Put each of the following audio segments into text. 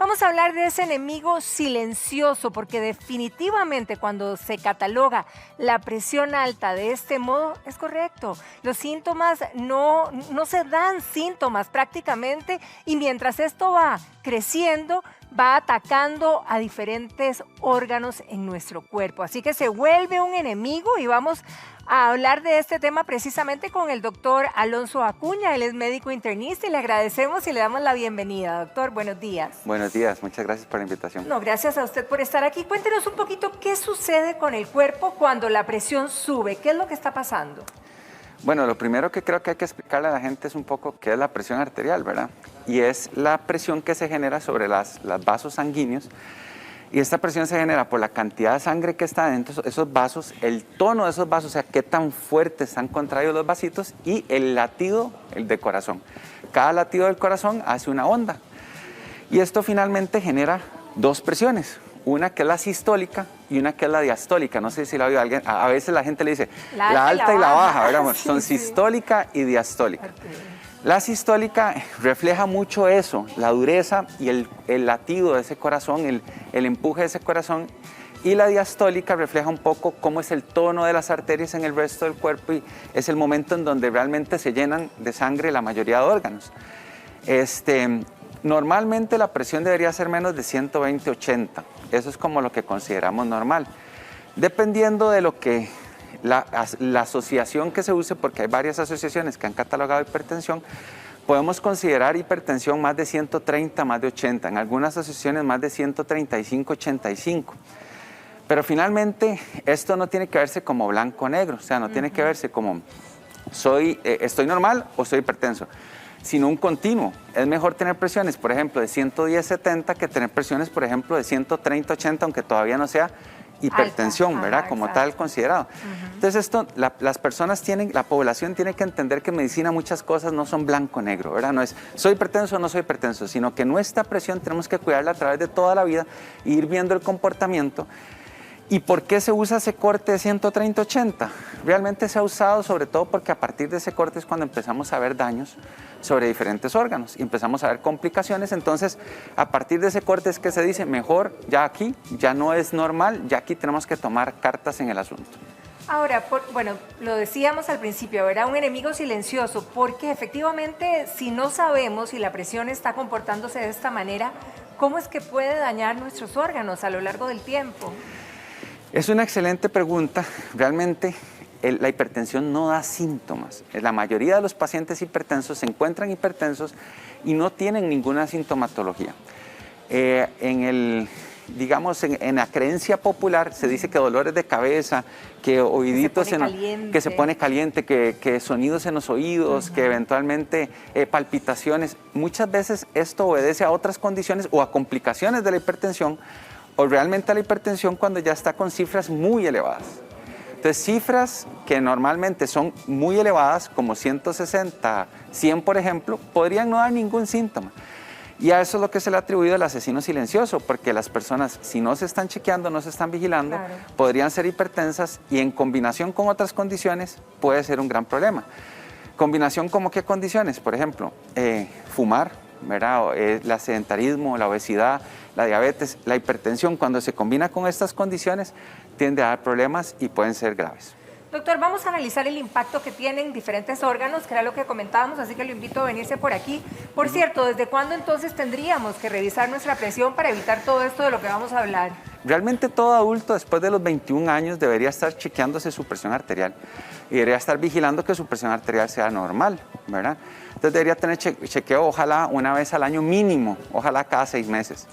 vamos a hablar de ese enemigo silencioso, porque definitivamente cuando se cataloga la presión alta de este modo, es correcto. Los síntomas no se dan síntomas prácticamente, y mientras esto va creciendo, va atacando a diferentes órganos en nuestro cuerpo. Así que se vuelve un enemigo, y vamos a hablar de este tema precisamente con el doctor Alonso Acuña. Él es médico internista y le agradecemos y le damos la bienvenida. Doctor, buenos días. Buenos días, muchas gracias por la invitación. No, gracias a usted por estar aquí. Cuéntenos un poquito qué sucede con el cuerpo cuando la presión sube. ¿Qué es lo que está pasando? Bueno, lo primero que creo que hay que explicarle a la gente es un poco qué es la presión arterial, ¿verdad? Y es la presión que se genera sobre los vasos sanguíneos. Y esta presión se genera por la cantidad de sangre que está dentro de esos vasos, el tono de esos vasos, o sea, qué tan fuertes están contraídos los vasitos, y el latido, el de corazón. Cada latido del corazón hace una onda. Y esto finalmente genera dos presiones. Una que es la sistólica y una que es la diastólica. No sé si la ha oído alguien. A veces la gente le dice la alta y la baja, ¿verdad? Sí, son sistólica y diastólica. Okay. La sistólica refleja mucho eso, la dureza y el latido de ese corazón, el empuje de ese corazón. Y la diastólica refleja un poco cómo es el tono de las arterias en el resto del cuerpo, y es el momento en donde realmente se llenan de sangre la mayoría de órganos. Normalmente la presión debería ser menos de 120/80. Eso es como lo que consideramos normal. Dependiendo de lo que la asociación que se use, porque hay varias asociaciones que han catalogado hipertensión, podemos considerar hipertensión más de 130, más de 80, en algunas asociaciones más de 135, 85. Pero finalmente esto no tiene que verse como blanco o negro, o sea, no tiene que verse como estoy normal o soy hipertenso, sino un continuo. Es mejor tener presiones, por ejemplo, de 110/70 que tener presiones, por ejemplo, de 130/80, aunque todavía no sea hipertensión, alta, ¿verdad? Como tal considerado. Entonces esto, las personas la población tiene que entender que en medicina muchas cosas no son blanco-negro, ¿verdad? No es soy hipertenso o no soy hipertenso, sino que nuestra presión tenemos que cuidarla a través de toda la vida e ir viendo el comportamiento. ¿Y por qué se usa ese corte de 130/80? Realmente se ha usado sobre todo porque a partir de ese corte es cuando empezamos a ver daños sobre diferentes órganos y empezamos a ver complicaciones. Entonces, a partir de ese corte es que se dice, mejor ya aquí, ya no es normal, ya aquí tenemos que tomar cartas en el asunto. Ahora, bueno, lo decíamos al principio, ¿verdad? Un enemigo silencioso, porque efectivamente si no sabemos si la presión está comportándose de esta manera, ¿cómo es que puede dañar nuestros órganos a lo largo del tiempo? Es una excelente pregunta. Realmente la hipertensión no da síntomas. La mayoría de los pacientes hipertensos se encuentran hipertensos y no tienen ninguna sintomatología. Digamos, en la creencia popular se dice que dolores de cabeza, que oíditos que se pone caliente, que sonidos en los oídos, que eventualmente palpitaciones. Muchas veces esto obedece a otras condiciones o a complicaciones de la hipertensión, o realmente a la hipertensión cuando ya está con cifras muy elevadas. Entonces, cifras que normalmente son muy elevadas, como 160, 100 por ejemplo, podrían no dar ningún síntoma. Y a eso es lo que se le ha atribuido el asesino silencioso, porque las personas, si no se están chequeando, no se están vigilando, claro, podrían ser hipertensas, y en combinación con otras condiciones puede ser un gran problema. ¿Combinación como qué condiciones? Por ejemplo, fumar, ¿verdad? El sedentarismo, la obesidad, la diabetes, la hipertensión, cuando se combina con estas condiciones, tiende a dar problemas y pueden ser graves. Doctor, vamos a analizar el impacto que tienen diferentes órganos, que era lo que comentábamos, así que lo invito a venirse por aquí. Por cierto, ¿desde cuándo entonces tendríamos que revisar nuestra presión para evitar todo esto de lo que vamos a hablar? Realmente todo adulto después de los 21 años debería estar chequeándose su presión arterial y debería estar vigilando que su presión arterial sea normal, ¿verdad? Entonces debería tener chequeo ojalá una vez al año mínimo, ojalá cada 6 meses.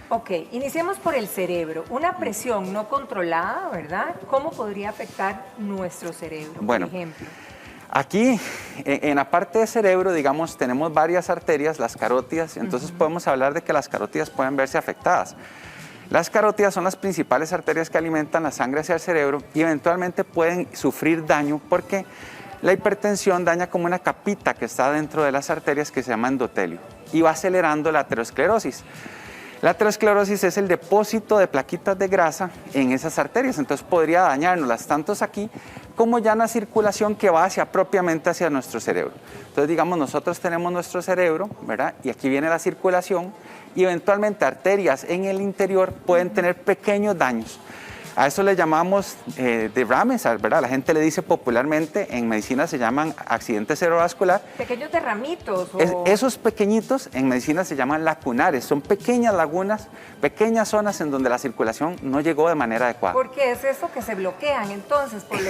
Ok, iniciemos por el cerebro. Una presión no controlada, ¿verdad? ¿Cómo podría afectar nuestro cerebro, bueno, por ejemplo? Aquí, en la parte del cerebro, digamos, tenemos varias arterias, las carótidas, entonces podemos hablar de que las carótidas pueden verse afectadas. Las carótidas son las principales arterias que alimentan la sangre hacia el cerebro y eventualmente pueden sufrir daño porque la hipertensión daña como una capita que está dentro de las arterias que se llama endotelio y va acelerando la aterosclerosis. La aterosclerosis es el depósito de plaquitas de grasa en esas arterias, entonces podría dañárnoslas tanto aquí como ya en la circulación que va propiamente hacia nuestro cerebro. Entonces, digamos, nosotros tenemos nuestro cerebro, ¿verdad? Y aquí viene la circulación y eventualmente arterias en el interior pueden tener pequeños daños. A eso le llamamos derrames, ¿verdad? La gente le dice popularmente, en medicina se llaman accidente cerebrovascular. Pequeños derramitos. Esos pequeñitos en medicina se llaman lacunares, son pequeñas lagunas, pequeñas zonas en donde la circulación no llegó de manera adecuada. ¿Por qué es eso que se bloquean entonces, por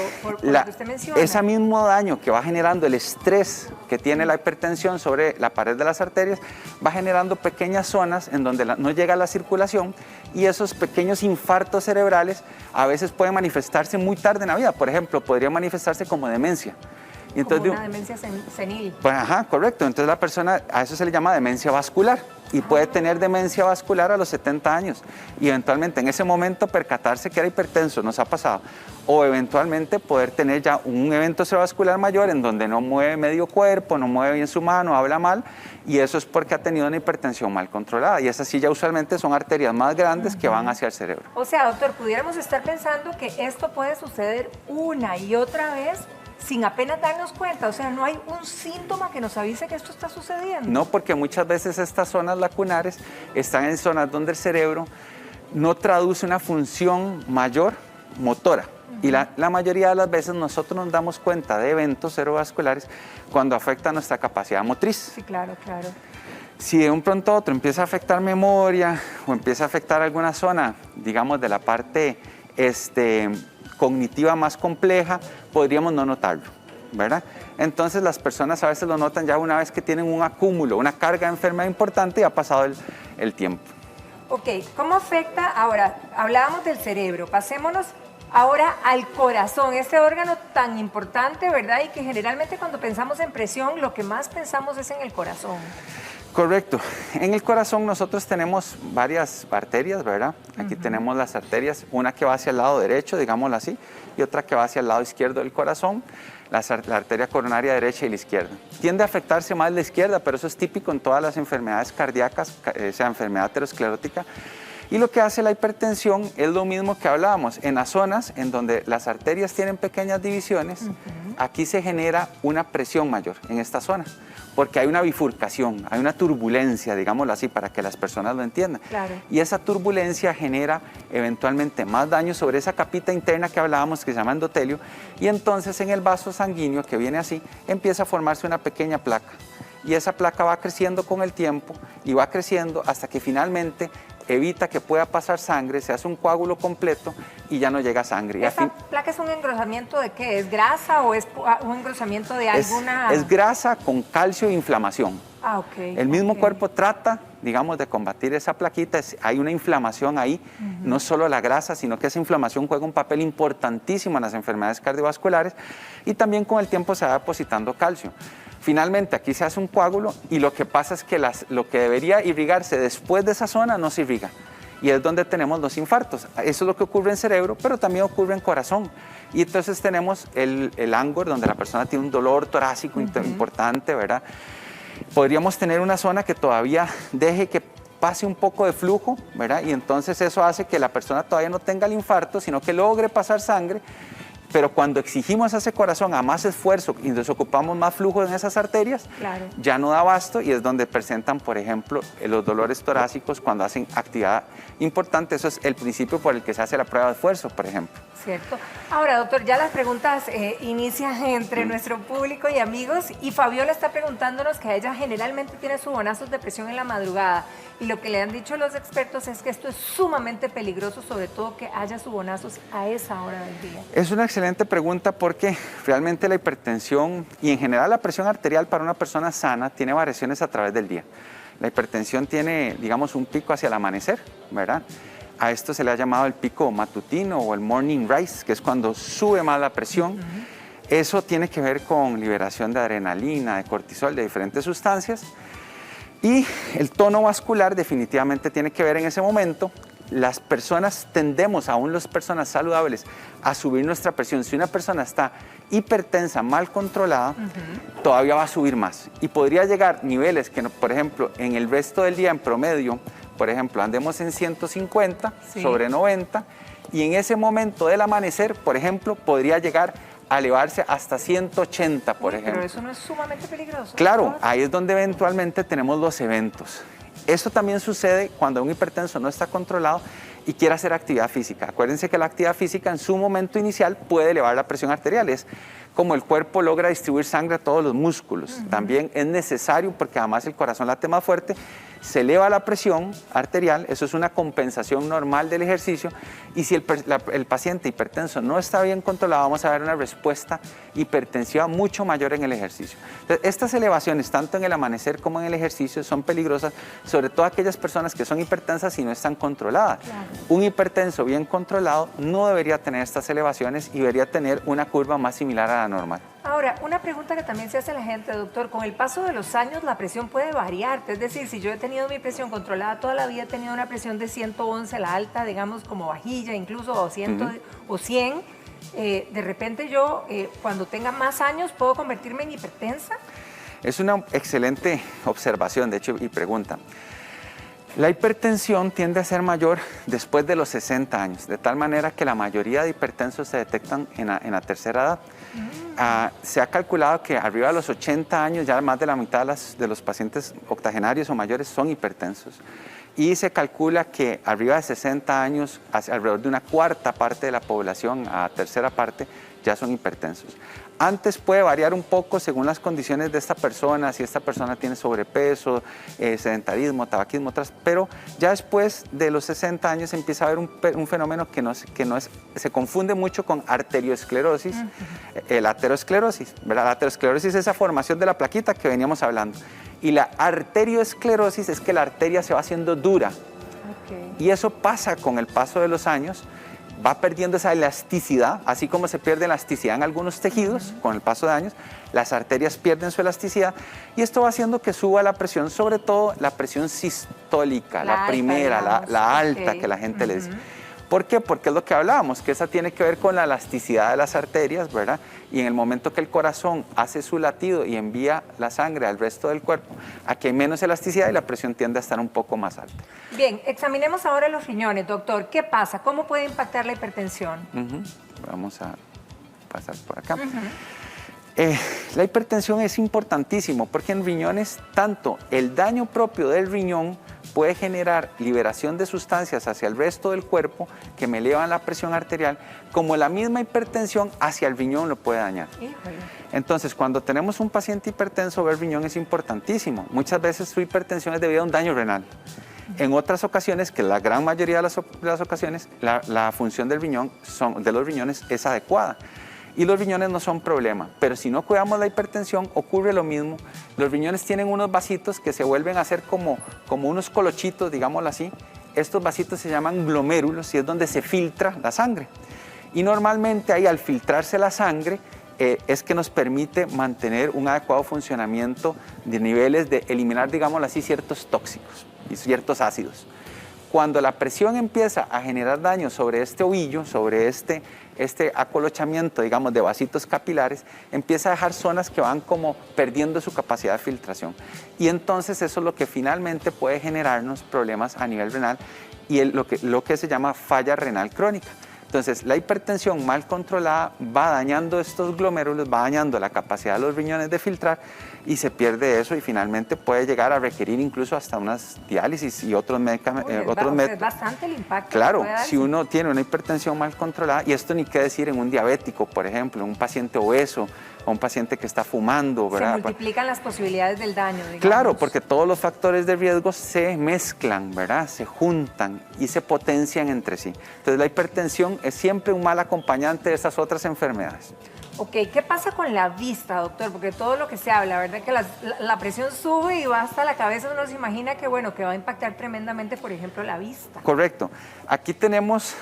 lo que usted menciona? Ese mismo daño que va generando el estrés que tiene la hipertensión sobre la pared de las arterias, va generando pequeñas zonas en donde no llega la circulación y esos pequeños infartos cerebrales a veces pueden manifestarse muy tarde en la vida. Por ejemplo, podría manifestarse como demencia. Y entonces, como una demencia senil. Pues, ajá, correcto. Entonces la persona, a eso se le llama demencia vascular y puede tener demencia vascular a los 70 años y eventualmente en ese momento percatarse que era hipertenso, nos ha pasado, o eventualmente poder tener ya un evento cerebrovascular mayor en donde no mueve medio cuerpo, no mueve bien su mano, habla mal, y eso es porque ha tenido una hipertensión mal controlada, y esas sí ya usualmente son arterias más grandes que van hacia el cerebro. O sea, doctor, pudiéramos estar pensando que esto puede suceder una y otra vez sin apenas darnos cuenta, o sea, no hay un síntoma que nos avise que esto está sucediendo. No, porque muchas veces estas zonas lacunares están en zonas donde el cerebro no traduce una función mayor motora. Y la mayoría de las veces nosotros nos damos cuenta de eventos cerebrovasculares cuando afecta nuestra capacidad motriz. Sí, claro, claro. Si de un pronto a otro empieza a afectar memoria o empieza a afectar alguna zona, digamos, de la parte cognitiva más compleja, podríamos no notarlo, ¿verdad? Entonces las personas a veces lo notan ya una vez que tienen un acúmulo, una carga de enfermedad importante y ha pasado el tiempo. Ok, ¿cómo afecta? Ahora, hablábamos del cerebro, pasémonos ahora al corazón, este órgano tan importante, ¿verdad? Y que generalmente cuando pensamos en presión, lo que más pensamos es en el corazón. Correcto. En el corazón nosotros tenemos varias arterias, ¿verdad? Aquí tenemos las arterias, una que va hacia el lado derecho, digámoslo así, y otra que va hacia el lado izquierdo del corazón, la arteria coronaria derecha y la izquierda. Tiende a afectarse más la izquierda, pero eso es típico en todas las enfermedades cardíacas, sea enfermedad aterosclerótica. Y lo que hace la hipertensión es lo mismo que hablábamos, en las zonas en donde las arterias tienen pequeñas divisiones, aquí se genera una presión mayor en esta zona, porque hay una bifurcación, hay una turbulencia, digámoslo así, para que las personas lo entiendan. Claro. Y esa turbulencia genera eventualmente más daño sobre esa capita interna que hablábamos, que se llama endotelio, y entonces en el vaso sanguíneo, que viene así, empieza a formarse una pequeña placa. Y esa placa va creciendo con el tiempo y va creciendo hasta que finalmente evita que pueda pasar sangre, se hace un coágulo completo y ya no llega sangre. ¿Esta placa es un engrosamiento de qué? ¿Es grasa o es un engrosamiento de alguna...? Es grasa con calcio e inflamación. Ah, ok. El mismo cuerpo trata, digamos, de combatir esa plaquita. Hay una inflamación ahí, no solo la grasa, sino que esa inflamación juega un papel importantísimo en las enfermedades cardiovasculares y también con el tiempo se va depositando calcio. Finalmente aquí se hace un coágulo y lo que pasa es que lo que debería irrigarse después de esa zona no se irriga. Y es donde tenemos los infartos. Eso es lo que ocurre en cerebro, pero también ocurre en corazón. Y entonces tenemos el angor, donde la persona tiene un dolor torácico importante, ¿verdad? Podríamos tener una zona que todavía deje que pase un poco de flujo, ¿verdad? Y entonces eso hace que la persona todavía no tenga el infarto, sino que logre pasar sangre. Pero cuando exigimos a ese corazón a más esfuerzo y nos ocupamos más flujo en esas arterias, claro, ya no da abasto y es donde presentan, por ejemplo, los dolores torácicos cuando hacen actividad importante. Eso es el principio por el que se hace la prueba de esfuerzo, por ejemplo. Cierto. Ahora, doctor, ya las preguntas inician entre nuestro público y amigos y Fabiola está preguntándonos que ella generalmente tiene subonazos de presión en la madrugada y lo que le han dicho los expertos es que esto es sumamente peligroso, sobre todo que haya subonazos a esa hora del día. Es una excelente pregunta porque realmente la hipertensión y en general la presión arterial para una persona sana tiene variaciones a través del día. La hipertensión tiene, digamos, un pico hacia el amanecer, ¿verdad? A esto se le ha llamado el pico matutino o el morning rise, que es cuando sube más la presión. Eso tiene que ver con liberación de adrenalina, de cortisol, de diferentes sustancias. Y el tono vascular definitivamente tiene que ver en ese momento. Las personas tendemos, aún las personas saludables, a subir nuestra presión. Si una persona está hipertensa, mal controlada, todavía va a subir más. Y podría llegar a niveles que, por ejemplo, en el resto del día en promedio por ejemplo, andemos en 150 Sí. sobre 90 y en ese momento del amanecer, por ejemplo, podría llegar a elevarse hasta 180, por Uy, ejemplo. Pero eso no es sumamente peligroso. Claro, doctor. ahí es donde eventualmente tenemos los eventos. Esto también sucede cuando un hipertenso no está controlado y quiere hacer actividad física. Acuérdense que la actividad física en su momento inicial puede elevar la presión arterial. Es como el cuerpo logra distribuir sangre a todos los músculos. También es necesario, porque además el corazón late más fuerte, se eleva la presión arterial, eso es una compensación normal del ejercicio, y si el paciente hipertenso no está bien controlado, vamos a ver una respuesta hipertensiva mucho mayor en el ejercicio. Entonces, estas elevaciones, tanto en el amanecer como en el ejercicio, son peligrosas, sobre todo aquellas personas que son hipertensas y no están controladas. Claro. Un hipertenso bien controlado no debería tener estas elevaciones y debería tener una curva más similar a la normal. Ahora, una pregunta que también se hace la gente, doctor, con el paso de los años la presión puede variar, es decir, si yo he tenido mi presión controlada toda la vida, he tenido una presión de 111, la alta, digamos, como vajilla, incluso o 100, o 100, de repente yo, cuando tenga más años, ¿puedo convertirme en hipertensa? Es una excelente observación, de hecho, y pregunta. La hipertensión tiende a ser mayor después de los 60 años, de tal manera que la mayoría de hipertensos se detectan en la tercera edad. Se ha calculado que arriba de los 80 años ya más de la mitad de los pacientes octogenarios o mayores son hipertensos. Y se calcula que arriba de 60 años, alrededor de una cuarta parte de la población, a tercera parte, ya son hipertensos. Antes puede variar un poco según las condiciones de esta persona, si esta persona tiene sobrepeso, sedentarismo, tabaquismo, otras, pero ya después de los 60 años empieza a haber un fenómeno se confunde mucho con arteriosclerosis, la aterosclerosis, ¿verdad? La aterosclerosis es esa formación de la plaquita que veníamos hablando, y la arteriosclerosis es que la arteria se va haciendo dura, y eso pasa con el paso de los años. Va perdiendo esa elasticidad, así como se pierde elasticidad en algunos tejidos con el paso de años, las arterias pierden su elasticidad y esto va haciendo que suba la presión, sobre todo la presión sistólica, la primera, la alta que la gente le dice. ¿Por qué? Porque es lo que hablábamos, que esa tiene que ver con la elasticidad de las arterias, ¿verdad? Y en el momento que el corazón hace su latido y envía la sangre al resto del cuerpo, aquí hay menos elasticidad y la presión tiende a estar un poco más alta. Bien, examinemos ahora los riñones, doctor. ¿Qué pasa? ¿Cómo puede impactar la hipertensión? Vamos a pasar por acá. La hipertensión es importantísimo porque en riñones, tanto el daño propio del riñón puede generar liberación de sustancias hacia el resto del cuerpo que me elevan la presión arterial, como la misma hipertensión hacia el riñón lo puede dañar. Híjole. Entonces, cuando tenemos un paciente hipertenso, ver riñón es importantísimo. Muchas veces su hipertensión es debido a un daño renal. En otras ocasiones, que la gran mayoría de las ocasiones, la función del riñón de los riñones es adecuada. Y los riñones no son problema, pero si no cuidamos la hipertensión ocurre lo mismo. Los riñones tienen unos vasitos que se vuelven a hacer como unos colochitos, digámoslo así. Estos vasitos se llaman glomérulos y es donde se filtra la sangre. Y normalmente ahí al filtrarse la sangre es que nos permite mantener un adecuado funcionamiento de niveles de eliminar, digámoslo así, ciertos tóxicos y ciertos ácidos. Cuando la presión empieza a generar daño sobre este ovillo, sobre este acolochamiento, digamos, de vasitos capilares, empieza a dejar zonas que van como perdiendo su capacidad de filtración. Y entonces eso es lo que finalmente puede generarnos problemas a nivel renal y lo que se llama falla renal crónica. Entonces, la hipertensión mal controlada va dañando estos glomérulos, va dañando la capacidad de los riñones de filtrar y se pierde eso y finalmente puede llegar a requerir incluso hasta unas diálisis y otros medicamentos. Es bastante el impacto. Claro, si uno tiene una hipertensión mal controlada, y esto ni qué decir en un diabético, por ejemplo, un paciente obeso o un paciente que está fumando, ¿verdad? Se multiplican las posibilidades del daño, digamos. Claro, porque todos los factores de riesgo se mezclan, ¿verdad? Se juntan y se potencian entre sí. Entonces la hipertensión es siempre un mal acompañante de estas otras enfermedades. Ok, ¿qué pasa con la vista, doctor? Porque todo lo que se habla, ¿verdad? Que la presión sube y va hasta la cabeza, uno se imagina que, bueno, que va a impactar tremendamente, por ejemplo, la vista. Correcto. Aquí tenemos,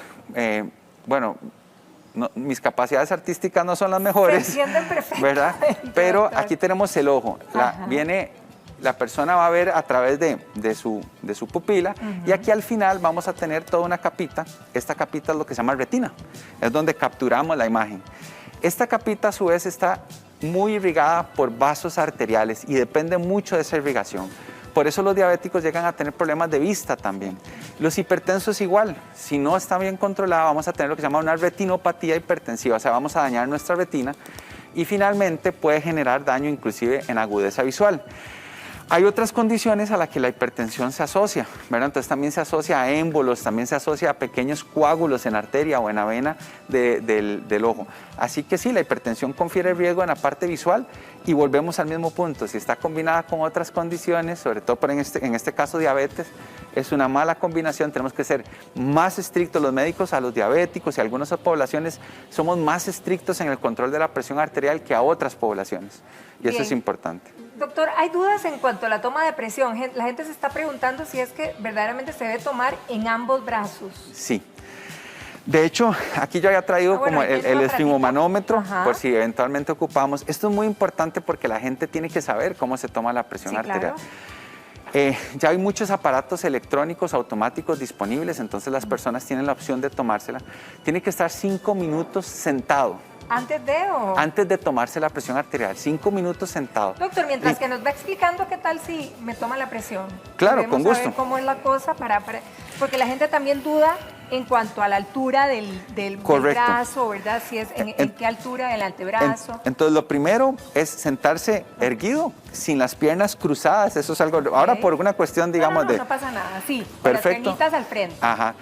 mis capacidades artísticas no son las mejores. Se entienden perfectamente, ¿verdad? Pero doctor. aquí tenemos el ojo. La persona va a ver a través de su pupila y aquí al final vamos a tener toda una capita. Esta capita es lo que se llama retina, es donde capturamos la imagen. Esta capita a su vez está muy irrigada por vasos arteriales y depende mucho de esa irrigación. Por eso los diabéticos llegan a tener problemas de vista también. Los hipertensos igual, si no está bien controlada vamos a tener lo que se llama una retinopatía hipertensiva, o sea, vamos a dañar nuestra retina y finalmente puede generar daño inclusive en agudeza visual. Hay otras condiciones a las que la hipertensión se asocia, ¿verdad? Entonces también se asocia a émbolos, también se asocia a pequeños coágulos en arteria o en la vena del ojo. Así que sí, la hipertensión confiere riesgo en la parte visual y volvemos al mismo punto. Si está combinada con otras condiciones, sobre todo en este caso diabetes, es una mala combinación. Tenemos que ser más estrictos los médicos a los diabéticos y a algunas poblaciones somos más estrictos en el control de la presión arterial que a otras poblaciones. Y eso es importante. Doctor, hay dudas en cuanto a la toma de presión. La gente se está preguntando si es que verdaderamente se debe tomar en ambos brazos. Sí. De hecho, aquí yo había traído como el esfigmomanómetro, por si eventualmente ocupamos. Esto es muy importante porque la gente tiene que saber cómo se toma la presión arterial. Claro. Ya hay muchos aparatos electrónicos automáticos disponibles, entonces las personas tienen la opción de tomársela. Tiene que estar 5 minutos sentado. ¿Antes de o...? Antes de tomarse la presión arterial, 5 minutos sentado. Doctor, mientras que nos va explicando qué tal si me toma la presión. Claro, con gusto. Saber cómo es la cosa, porque la gente también duda en cuanto a la altura del brazo, ¿verdad? Si es en qué altura del antebrazo. Entonces, lo primero es sentarse erguido, sin las piernas cruzadas. Eso es algo... Ahora, por una cuestión, digamos, no pasa nada. Sí, perfecto. Las piernitas al frente. Ajá.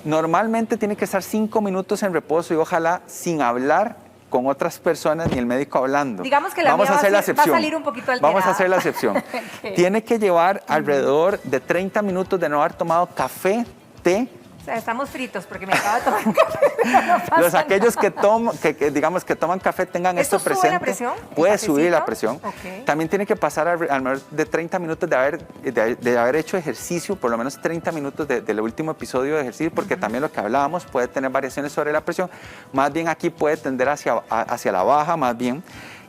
Normalmente tiene que estar 5 minutos en reposo y ojalá sin hablar con otras personas ni el médico hablando. Digamos que la mía va a salir un poquito alterada. Vamos a hacer la excepción. Tiene que llevar alrededor de 30 minutos de no haber tomado café, té. O sea, estamos fritos porque me acabo de tomar un café. Aquellos que toman café tengan esto presente. ¿Sube la presión? Puede subir la presión. También tiene que pasar alrededor de 30 minutos de haber hecho ejercicio, por lo menos 30 minutos del último episodio de ejercicio, porque también lo que hablábamos puede tener variaciones sobre la presión. Más bien aquí puede tender hacia la baja, más bien.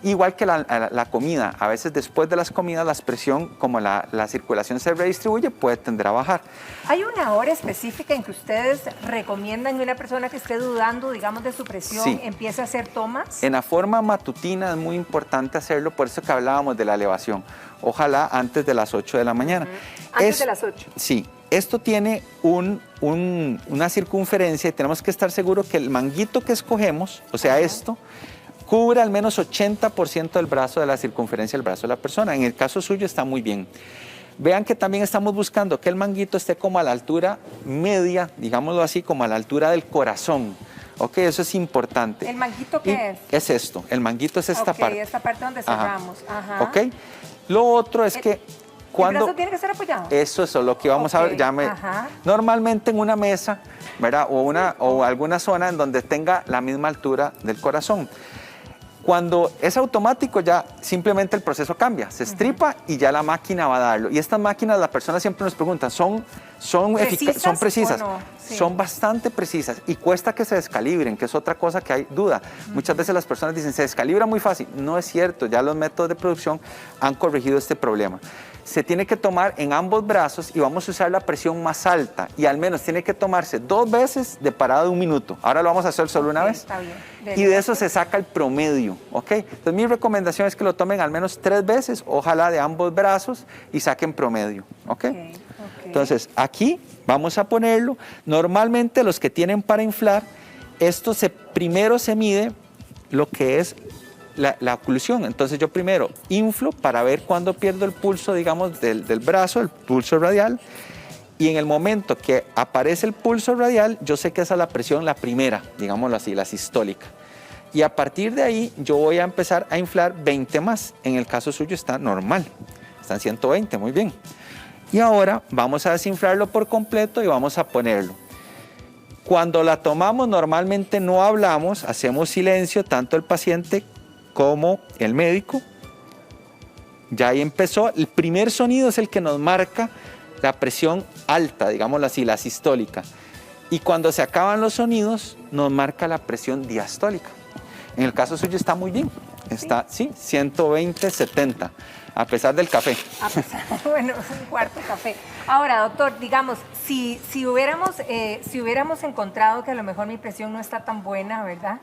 Igual que la comida, a veces después de las comidas la presión, como la circulación se redistribuye, puede tender a bajar. ¿Hay una hora específica en que ustedes recomiendan que una persona que esté dudando, digamos, de su presión, empiece a hacer tomas? En la forma matutina es muy importante hacerlo, por eso que hablábamos de la elevación. Ojalá antes de las 8 de la mañana. ¿Antes de las 8? Sí. Esto tiene una circunferencia y tenemos que estar seguros que el manguito que escogemos, o sea, esto, cubre al menos 80% del brazo, de la circunferencia del brazo de la persona. En el caso suyo está muy bien. Vean que también estamos buscando que el manguito esté como a la altura media, digámoslo así, como a la altura del corazón. Ok, eso es importante. ¿El manguito qué es? Es esto, el manguito es esta parte. Esta parte donde cerramos. Ajá. Ok, lo otro es que cuando... ¿El brazo tiene que estar apoyado? Eso es lo que vamos a ver. Normalmente en una mesa, ¿verdad? O alguna zona en donde tenga la misma altura del corazón. Cuando es automático ya simplemente el proceso cambia, se estripa y ya la máquina va a darlo. Y estas máquinas, las personas siempre nos preguntan, ¿son precisas? No? Sí. Son bastante precisas y cuesta que se descalibren, que es otra cosa que hay duda. Muchas veces las personas dicen, se descalibra muy fácil. No es cierto, ya los métodos de producción han corregido este problema. Se tiene que tomar en ambos brazos y vamos a usar la presión más alta y al menos tiene que tomarse 2 veces de parada de 1 minuto. Ahora lo vamos a hacer solo una vez. Está bien. Y de eso se saca el promedio, ¿ok? Entonces mi recomendación es que lo tomen al menos 3 veces, ojalá de ambos brazos y saquen promedio, ¿ok? Entonces aquí vamos a ponerlo. Normalmente los que tienen para inflar, esto primero se mide lo que es la oclusión. Entonces yo primero inflo para ver cuándo pierdo el pulso, digamos, del brazo, el pulso radial. Y en el momento que aparece el pulso radial, yo sé que esa es la presión, la primera, digámoslo así, la sistólica. Y a partir de ahí yo voy a empezar a inflar 20 más. En el caso suyo está normal, está en 120, muy bien. Y ahora vamos a desinflarlo por completo y vamos a ponerlo. Cuando la tomamos normalmente no hablamos, hacemos silencio, tanto el paciente como el médico. Ya ahí empezó, el primer sonido es el que nos marca la presión alta, digámoslo así, la sistólica. Y cuando se acaban los sonidos, nos marca la presión diastólica. En el caso suyo está muy bien, Está, sí, 120/70, a pesar del café. A pesar, bueno, un cuarto de café. Ahora, doctor, digamos, si hubiéramos encontrado que a lo mejor mi presión no está tan buena, ¿verdad?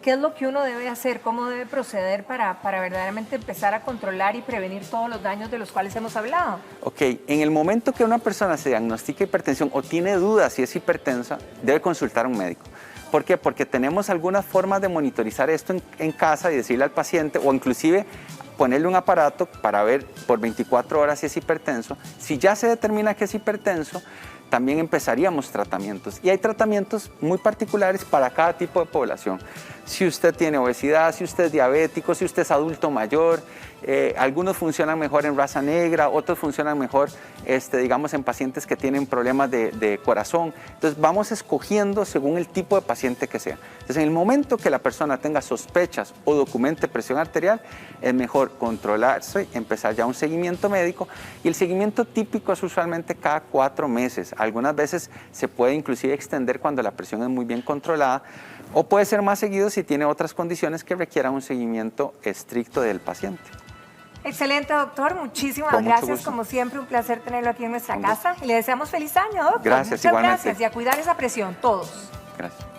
¿Qué es lo que uno debe hacer? ¿Cómo debe proceder para verdaderamente empezar a controlar y prevenir todos los daños de los cuales hemos hablado? Ok, en el momento que una persona se diagnostica hipertensión o tiene dudas si es hipertensa, debe consultar a un médico. ¿Por qué? Porque tenemos algunas formas de monitorizar esto en casa y decirle al paciente, o inclusive ponerle un aparato para ver por 24 horas si es hipertenso. Si ya se determina que es hipertenso, también empezaríamos tratamientos. Y hay tratamientos muy particulares para cada tipo de población. Si usted tiene obesidad, si usted es diabético, si usted es adulto mayor, algunos funcionan mejor en raza negra, otros funcionan mejor, digamos, en pacientes que tienen problemas de corazón. Entonces vamos escogiendo según el tipo de paciente que sea. Entonces en el momento que la persona tenga sospechas o documente presión arterial, es mejor controlarse, empezar ya un seguimiento médico, y el seguimiento típico es usualmente cada 4 meses. Algunas veces se puede inclusive extender cuando la presión es muy bien controlada, o puede ser más seguido si tiene otras condiciones que requieran un seguimiento estricto del paciente. Excelente, doctor. Muchísimas Con mucho gracias. gusto. Como siempre, un placer tenerlo aquí en nuestra casa. Y le deseamos feliz año, doctor. Gracias, Muchas igualmente. gracias. Y a cuidar esa presión, todos. Gracias.